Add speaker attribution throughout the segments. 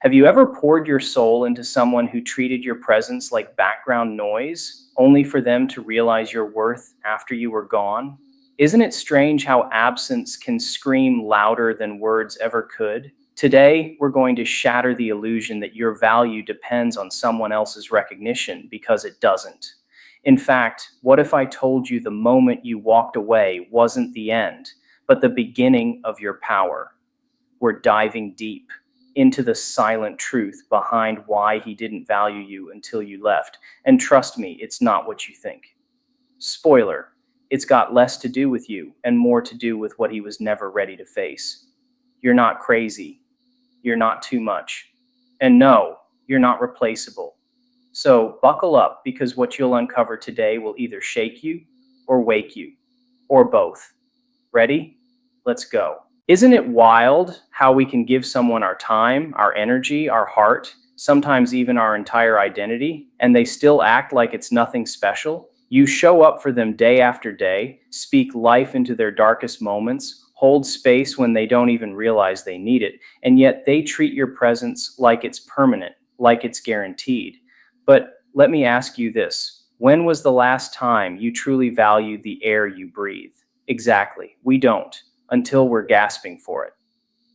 Speaker 1: Have you ever poured your soul into someone who treated your presence like background noise, only for them to realize your worth after you were gone? Isn't it strange how absence can scream louder than words ever could? Today, we're going to shatter the illusion that your value depends on someone else's recognition because it doesn't. In fact, what if I told you the moment you walked away wasn't the end, but the beginning of your power? We're diving deep into the silent truth behind why he didn't value you until you left. And trust me, it's not what you think. Spoiler, it's got less to do with you and more to do with what he was never ready to face. You're not crazy. You're not too much. And no, you're not replaceable. So buckle up because what you'll uncover today will either shake you or wake you, or both. Ready? Let's go. Isn't it wild how we can give someone our time, our energy, our heart, sometimes even our entire identity, and they still act like it's nothing special? You show up for them day after day, speak life into their darkest moments, hold space when they don't even realize they need it, and yet they treat your presence like it's permanent, like it's guaranteed. But let me ask you this. When was the last time you truly valued the air you breathe? Exactly. We don't until we're gasping for it.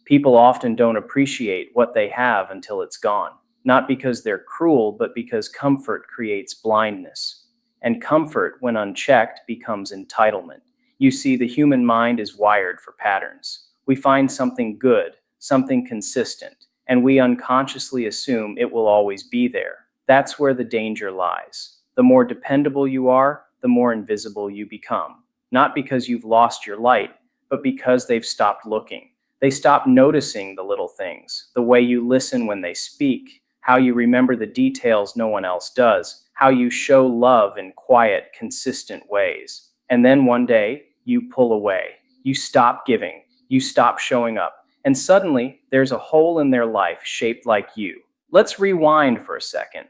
Speaker 1: People often don't appreciate what they have until it's gone, not because they're cruel, but because comfort creates blindness. And comfort, when unchecked, becomes entitlement. You see, the human mind is wired for patterns. We find something good, something consistent, and we unconsciously assume it will always be there. That's where the danger lies. The more dependable you are, the more invisible you become. Not because you've lost your light, but because they've stopped looking. They stop noticing the little things, the way you listen when they speak, how you remember the details no one else does, how you show love in quiet, consistent ways. And then one day, you pull away. You stop giving. You stop showing up. And suddenly, there's a hole in their life shaped like you. Let's rewind for a second.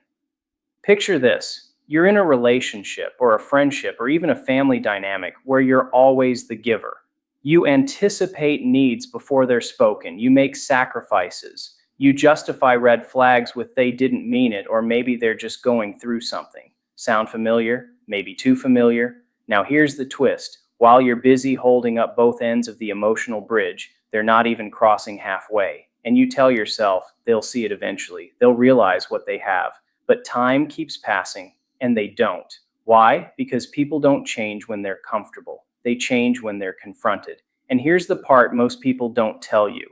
Speaker 1: Picture this. You're in a relationship or a friendship or even a family dynamic where you're always the giver. You anticipate needs before they're spoken. You make sacrifices. You justify red flags with they didn't mean it, or maybe they're just going through something. Sound familiar? Maybe too familiar? Now here's the twist. While you're busy holding up both ends of the emotional bridge, they're not even crossing halfway. And you tell yourself they'll see it eventually. They'll realize what they have. But time keeps passing, and they don't. Why? Because people don't change when they're comfortable. They change when they're confronted. And here's the part most people don't tell you.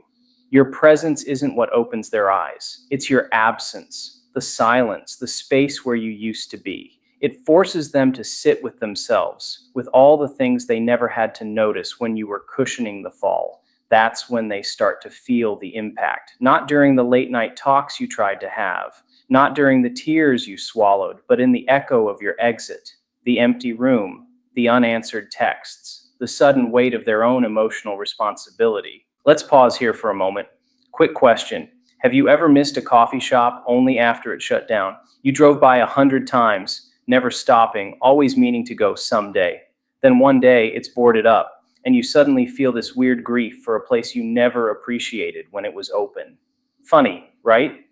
Speaker 1: Your presence isn't what opens their eyes. It's your absence, the silence, the space where you used to be. It forces them to sit with themselves, with all the things they never had to notice when you were cushioning the fall. That's when they start to feel the impact. Not during the late night talks you tried to have, not during the tears you swallowed, but in the echo of your exit, the empty room, the unanswered texts, the sudden weight of their own emotional responsibility. Let's pause here for a moment. Quick question. Have you ever missed a coffee shop only after it shut down? You drove by 100 times, never stopping, always meaning to go someday. Then one day it's boarded up, and you suddenly feel this weird grief for a place you never appreciated when it was open. Funny, right?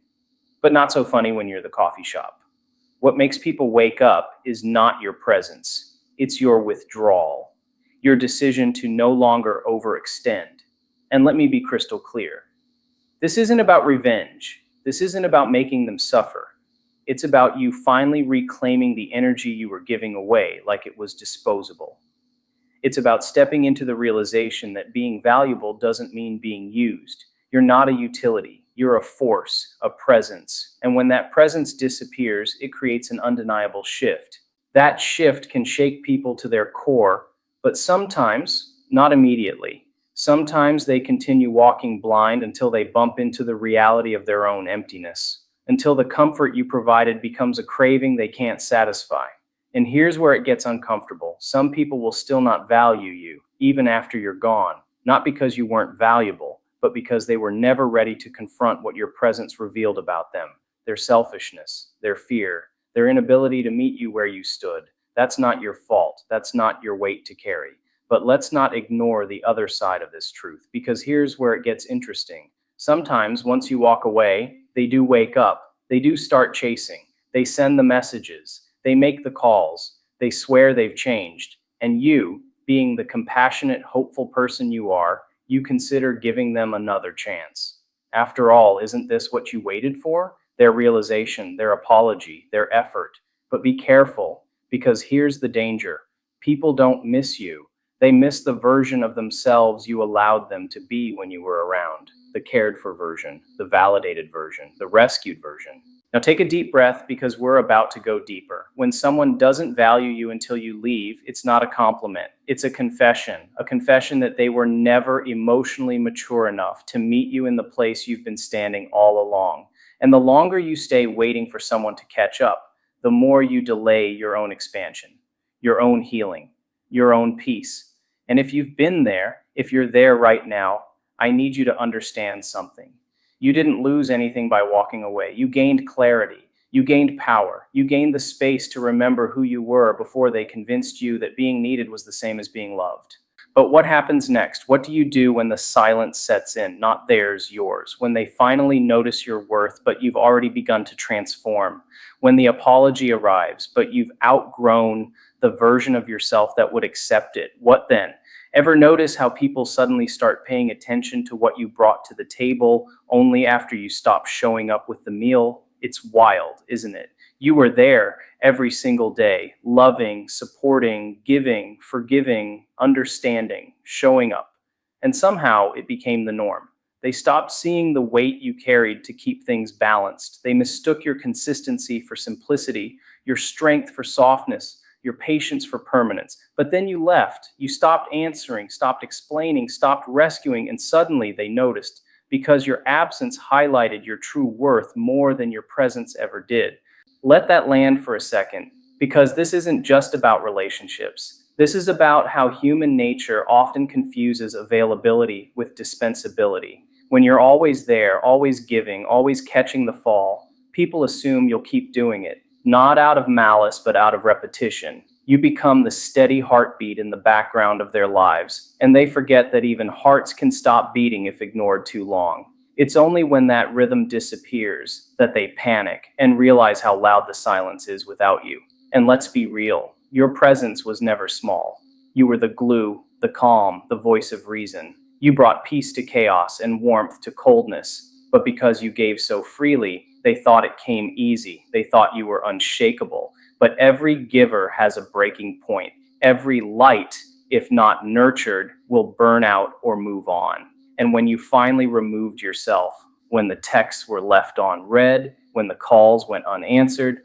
Speaker 1: But not so funny when you're the coffee shop. What makes people wake up is not your presence. It's your withdrawal, your decision to no longer overextend. And let me be crystal clear. This isn't about revenge. This isn't about making them suffer. It's about you finally reclaiming the energy you were giving away like it was disposable. It's about stepping into the realization that being valuable doesn't mean being used. You're not a utility. You're a force, a presence. And when that presence disappears, it creates an undeniable shift. That shift can shake people to their core, but sometimes, not immediately. Sometimes they continue walking blind until they bump into the reality of their own emptiness, until the comfort you provided becomes a craving they can't satisfy. And here's where it gets uncomfortable. Some people will still not value you, even after you're gone, not because you weren't valuable, but because they were never ready to confront what your presence revealed about them, their selfishness, their fear, their inability to meet you where you stood. That's not your fault. That's not your weight to carry. But let's not ignore the other side of this truth, because here's where it gets interesting. Sometimes, once you walk away, They do wake up. They do start chasing. They send the messages. They make the calls. They swear they've changed. And you, being the compassionate, hopeful person you are, you consider giving them another chance. After all, isn't this what you waited for? Their realization, their apology, their effort. But be careful, because here's the danger. People don't miss you. They miss the version of themselves you allowed them to be when you were around. The cared for version, the validated version, the rescued version. Now take a deep breath because we're about to go deeper. When someone doesn't value you until you leave, it's not a compliment. It's a confession that they were never emotionally mature enough to meet you in the place you've been standing all along. And the longer you stay waiting for someone to catch up, the more you delay your own expansion, your own healing, your own peace. And if you've been there, if you're there right now, I need you to understand something. You didn't lose anything by walking away. You gained clarity. You gained power. You gained the space to remember who you were before they convinced you that being needed was the same as being loved. But what happens next? What do you do when the silence sets in? Not theirs, yours. When they finally notice your worth, but you've already begun to transform. When the apology arrives, but you've outgrown the version of yourself that would accept it. What then? Ever notice how people suddenly start paying attention to what you brought to the table only after you stop showing up with the meal? It's wild, isn't it? You were there every single day, loving, supporting, giving, forgiving, understanding, showing up. And somehow it became the norm. They stopped seeing the weight you carried to keep things balanced. They mistook your consistency for simplicity, your strength for softness, your patience for permanence. But then you left. You stopped answering, stopped explaining, stopped rescuing, and suddenly they noticed because your absence highlighted your true worth more than your presence ever did. Let that land for a second, because this isn't just about relationships. This is about how human nature often confuses availability with dispensability. When you're always there, always giving, always catching the fall, people assume you'll keep doing it, not out of malice, but out of repetition. You become the steady heartbeat in the background of their lives, and they forget that even hearts can stop beating if ignored too long. It's only when that rhythm disappears that they panic and realize how loud the silence is without you. And let's be real, your presence was never small. You were the glue, the calm, the voice of reason. You brought peace to chaos and warmth to coldness. But because you gave so freely, they thought it came easy. They thought you were unshakable. But every giver has a breaking point. Every light, if not nurtured, will burn out or move on. And when you finally removed yourself, when the texts were left on read, when the calls went unanswered,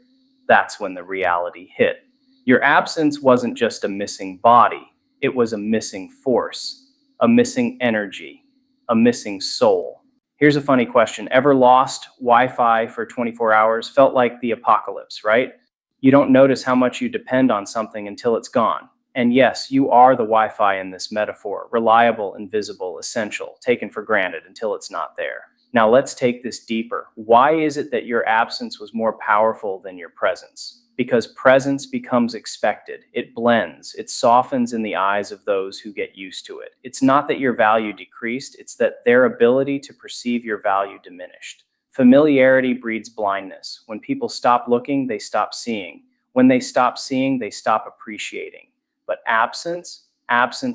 Speaker 1: that's when the reality hit. Your absence wasn't just a missing body, it was a missing force, a missing energy, a missing soul. Here's a funny question. Ever lost Wi-Fi for 24 hours? Felt like the apocalypse, right? You don't notice how much you depend on something until it's gone. And yes, you are the Wi-Fi in this metaphor, reliable, invisible, essential, taken for granted until it's not there. Now let's take this deeper. Why is it that your absence was more powerful than your presence? Because presence becomes expected. It blends. It softens in the eyes of those who get used to it. It's not that your value decreased, it's that their ability to perceive your value diminished. Familiarity breeds blindness. When people stop looking, they stop seeing. When they stop seeing, they stop appreciating. But absence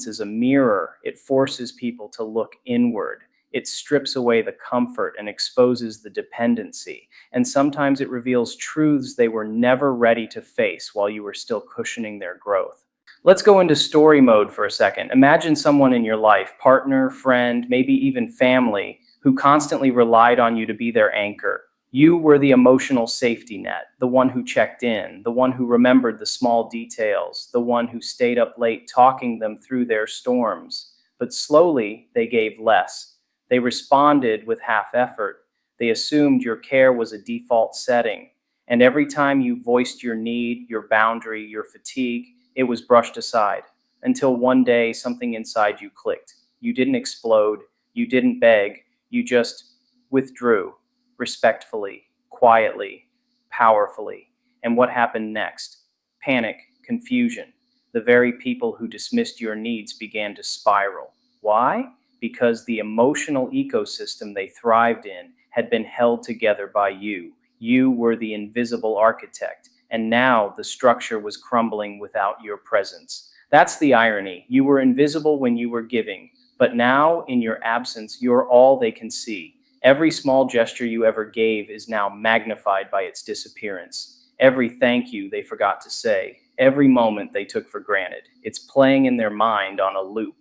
Speaker 1: is a mirror. It forces people to look inward. It strips away the comfort and exposes the dependency. And sometimes it reveals truths they were never ready to face while you were still cushioning their growth. Let's go into story mode for a second. Imagine someone in your life, partner, friend, maybe even family, who constantly relied on you to be their anchor. You were the emotional safety net, the one who checked in, the one who remembered the small details, the one who stayed up late talking them through their storms. But slowly, they gave less. They responded with half effort. They assumed your care was a default setting. And every time you voiced your need, your boundary, your fatigue, it was brushed aside. Until one day, something inside you clicked. You didn't explode. You didn't beg. You just withdrew. Respectfully, quietly, powerfully. And what happened next? Panic, confusion. The very people who dismissed your needs began to spiral. Why? Because the emotional ecosystem they thrived in had been held together by you. You were the invisible architect, and now the structure was crumbling without your presence. That's the irony. You were invisible when you were giving, but now, in your absence, you're all they can see. Every small gesture you ever gave is now magnified by its disappearance. Every thank you they forgot to say, every moment they took for granted, it's playing in their mind on a loop.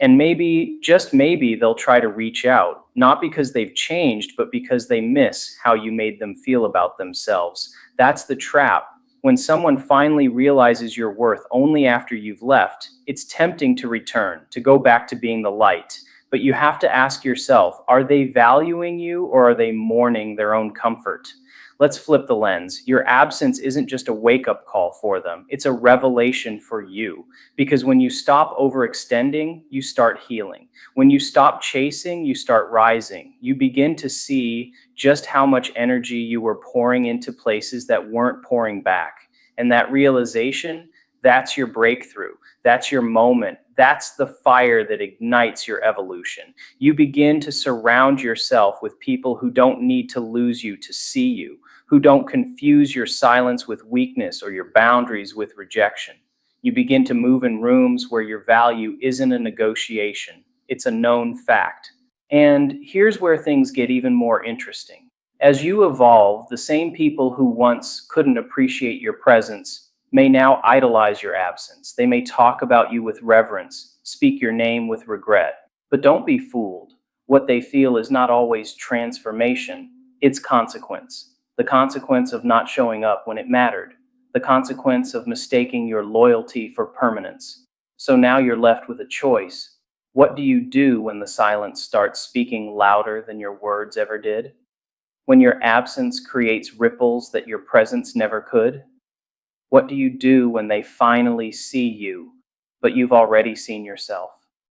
Speaker 1: And maybe, just maybe, they'll try to reach out, not because they've changed, but because they miss how you made them feel about themselves. That's the trap. When someone finally realizes your worth only after you've left, it's tempting to return, to go back to being the light. But you have to ask yourself, are they valuing you or are they mourning their own comfort? Let's flip the lens. Your absence isn't just a wake up call for them, it's a revelation for you. Because when you stop overextending, you start healing. When you stop chasing, you start rising. You begin to see just how much energy you were pouring into places that weren't pouring back. And that realization, that's your breakthrough. That's your moment. That's the fire that ignites your evolution. You begin to surround yourself with people who don't need to lose you to see you, who don't confuse your silence with weakness or your boundaries with rejection. You begin to move in rooms where your value isn't a negotiation, it's a known fact. And here's where things get even more interesting. As you evolve, the same people who once couldn't appreciate your presence may now idolize your absence. They may talk about you with reverence, speak your name with regret. But don't be fooled. What they feel is not always transformation, it's consequence. The consequence of not showing up when it mattered, the consequence of mistaking your loyalty for permanence. So now you're left with a choice. What do you do when the silence starts speaking louder than your words ever did? When your absence creates ripples that your presence never could? What do you do when they finally see you, but you've already seen yourself?